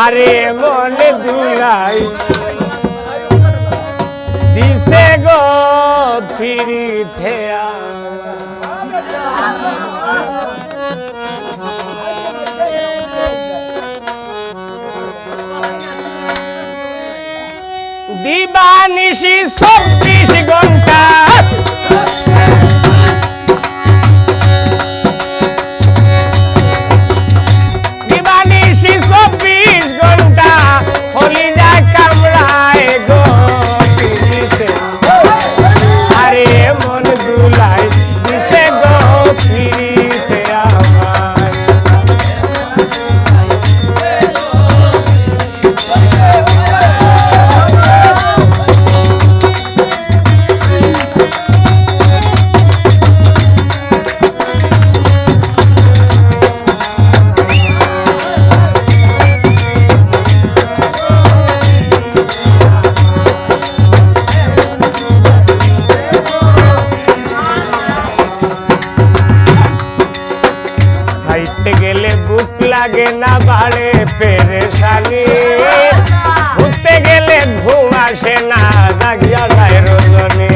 আরে মনে দুলাই দিছে গো ফিরিতে দিবানিশি 24 ঘন্টা দিবানিশি 24 ঘন্টা হলি যায় কামড়ায় গো ফিরিতে আরে মন দুলাই দিছে গো ফিরিতে আমায় গেলে বুক লাগে না বাড়ে পেরেশানি ঘুরতে গেলে ঘুম আসে না জাগিয়া যায় রজনী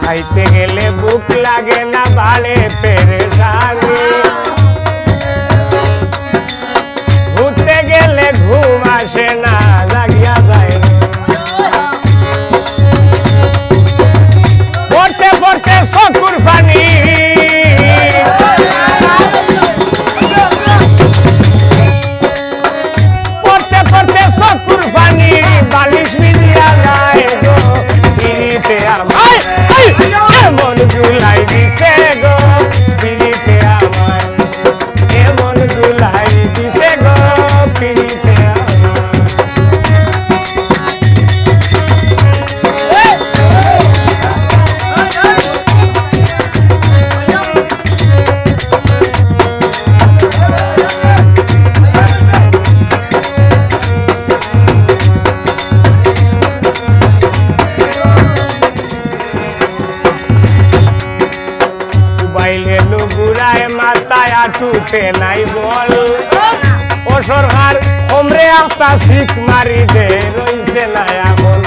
খাইতে গেলে বুক লাগে না বাড়ে পেরেশানি ঘুরতে গেলে ঘুম আসে না জাগিয়া যায় পড়তে পড়তে চকুর পানি পড়তে পড়তে চকুর পানি বালিশ মিলিয়া যায় গো ফিরিতে আমায় এমন জুলাই দিছে গো ফিরিতে আমায় এমন জুলাই দিছে গো ফিরিতে মোবাইলে নুগুরায় মাথায় আটুতে নাই বল ও সরকার ওমরে একটা শিখ মারি দে রইছে না আমল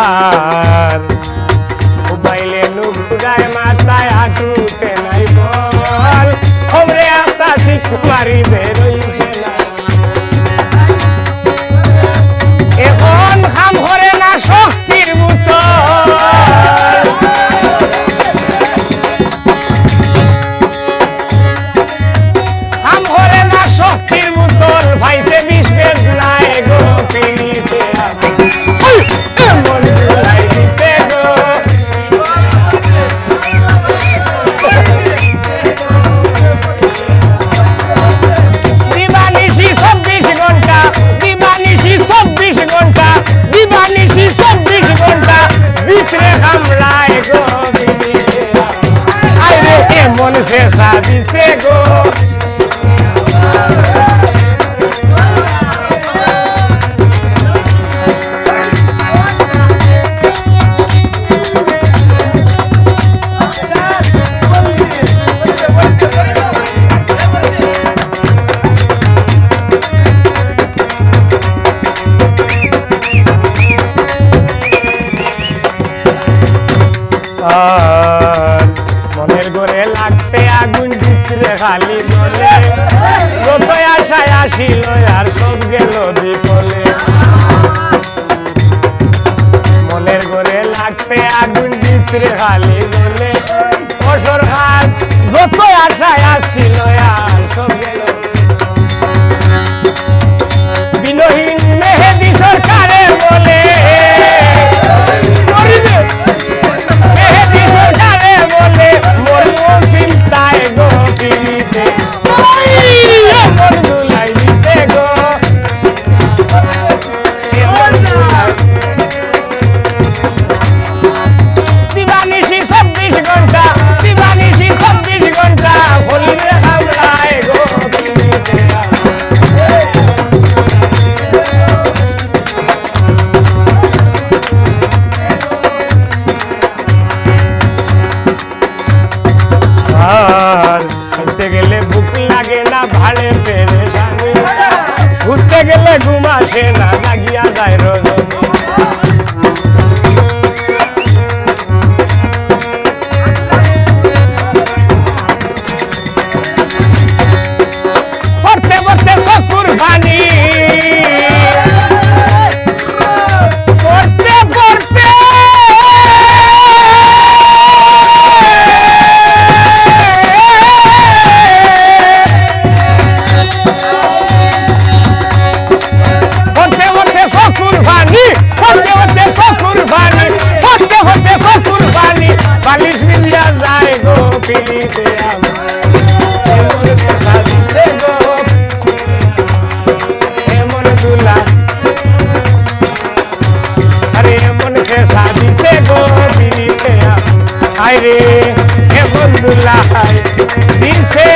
আর মোবাইলে নুগুরায় মাথায় আটুতে নাই বল ওমরে একটা শিখ মারি দে রইছে না এখন কাম করে না শক্তির মতো কাম করে না শক্তির মতন ভাইসে বিষ বেশ নাই গো ফিরিতে এমন জুলাই দিতে গো দিবানিশি 24 ঘন্টা দিবানিশি 24 ঘন্টা দিবানিশি 24 ঘন্টা ভিতরে কামড়ায় গো ফিরিতে আরে এমন শেষা দিছে গো মনের ঘরে লাগছে আগুন ভিতরে খালি বলে যতই আশায় আসিল আর সব গেল বিফলে মনের ঘরে লাগছে আগুন ভিতরে খালি বলে ও সরকার যতই আশায় আসিল আর সব গেল বিনহীন মেহেদি সরকারে বলে মেহেদি সরকারে বলে মরমু চিন্তায় গো ফিরিতে এমন জুলাই দিছে গো এমন জুলাই দিবানিশি 24 ঘন্টা দিবানিশি জুলাই দিছে